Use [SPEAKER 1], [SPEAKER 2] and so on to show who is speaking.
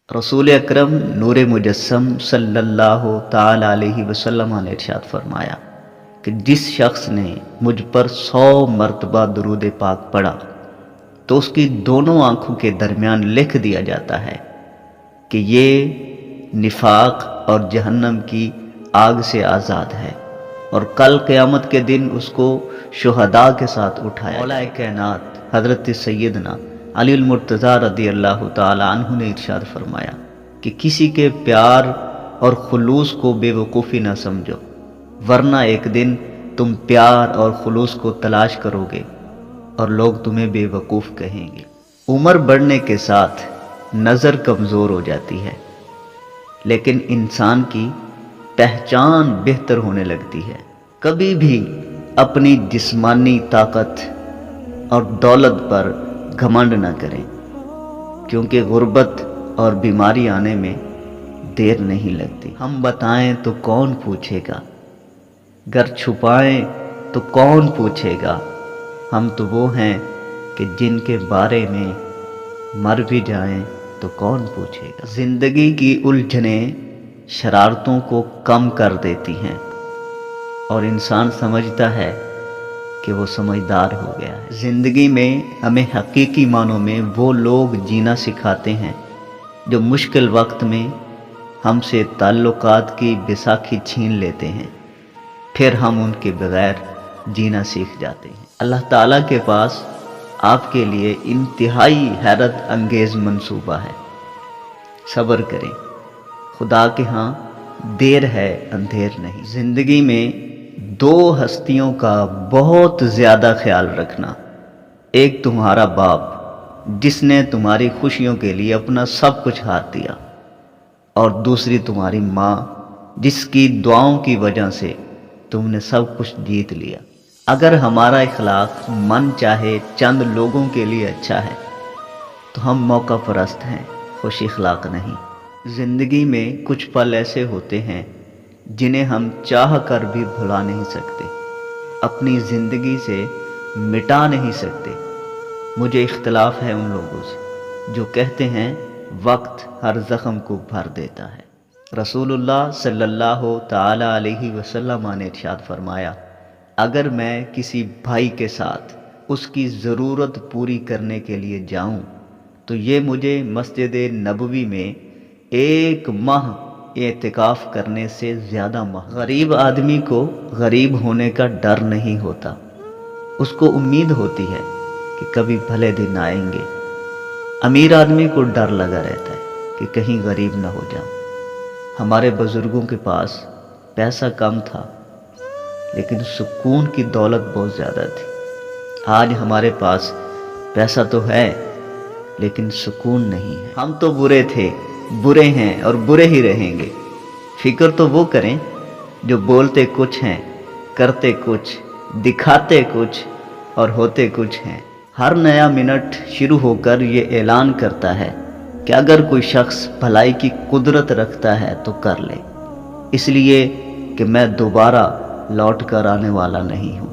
[SPEAKER 1] रसूल अकरम नूर मुजस्सम सल्लल्लाहु ताला अलैहि वसल्लम ने इरशाद फरमाया कि जिस शख्स ने मुझ पर 100 मरतबा दुरूद पाक पढ़ा तो उसकी दोनों आंखों के दरमियान लिख दिया जाता है कि ये निफाक और जहन्नम की आग से आज़ाद है, और कल क़यामत के दिन उसको शुहदा के साथ उठाया। मौलाए कायनात हज़रत सैयदना अली मुर्तज़ा रदी अल्लाह ताला अन्हु ने इरशाद फरमाया कि किसी के प्यार और खुलूस को बेवकूफ़ी न समझो, वरना एक दिन तुम प्यार और खुलूस को तलाश करोगे और लोग तुम्हें बेवकूफ़ कहेंगे। उम्र बढ़ने के साथ नज़र कमज़ोर हो जाती है, लेकिन इंसान की पहचान बेहतर होने लगती है। कभी भी अपनी जिस्मानी ताकत और दौलत पर घमंड न करें, क्योंकि गुर्बत और बीमारी आने में देर नहीं लगती। हम बताएं तो कौन पूछेगा, गर छुपाएं तो कौन पूछेगा। हम तो वो हैं कि जिनके बारे में मर भी जाएं तो कौन पूछेगा। ज़िंदगी की उलझनें शरारतों को कम कर देती हैं और इंसान समझता है कि वो समझदार हो गया है। ज़िंदगी में हमें हकीकी मानों में वो लोग जीना सिखाते हैं जो मुश्किल वक्त में हमसे ताल्लुकात की बैसाखी छीन लेते हैं, फिर हम उनके बगैर जीना सीख जाते हैं। अल्लाह ताला के पास आपके लिए इंतहाई हैरत अंगेज़ मंसूबा है। सब्र करें, खुदा के यहाँ देर है अंधेर नहीं। ज़िंदगी में दो हस्तियों का बहुत ज़्यादा ख्याल रखना, एक तुम्हारा बाप जिसने तुम्हारी खुशियों के लिए अपना सब कुछ हाथ दिया, और दूसरी तुम्हारी माँ जिसकी दुआओं की वजह से तुमने सब कुछ जीत लिया। अगर हमारा इखलाक मन चाहे चंद लोगों के लिए अच्छा है तो हम मौका परस्त हैं, खुश इखलाक नहीं। ज़िंदगी में कुछ पल ऐसे होते हैं जिन्हें हम चाह कर भी भुला नहीं सकते, अपनी ज़िंदगी से मिटा नहीं सकते। मुझे इख्तलाफ है उन लोगों से जो कहते हैं वक्त हर ज़ख्म को भर देता है। रसूलुल्लाह सल्लल्लाहु ताला अलैहि वसल्लम ने इरशाद फरमाया, अगर मैं किसी भाई के साथ उसकी ज़रूरत पूरी करने के लिए जाऊं तो ये मुझे मस्जिद नबवी में 1 माह एतिकाफ़ करने से ज़्यादा माह। गरीब आदमी को गरीब होने का डर नहीं होता, उसको उम्मीद होती है कि कभी भले दिन आएंगे। अमीर आदमी को डर लगा रहता है कि कहीं गरीब ना हो जाऊं। हमारे बुज़ुर्गों के पास पैसा कम था, लेकिन सुकून की दौलत बहुत ज़्यादा थी। आज हमारे पास पैसा तो है, लेकिन सुकून नहीं है। हम तो बुरे थे, बुरे हैं और बुरे ही रहेंगे। फिक्र तो वो करें जो बोलते कुछ हैं, करते कुछ, दिखाते कुछ और होते कुछ हैं। हर नया मिनट शुरू होकर ये ऐलान करता है कि अगर कोई शख्स भलाई की कुदरत रखता है तो कर ले, इसलिए कि मैं दोबारा लौट कर आने वाला नहीं हूँ।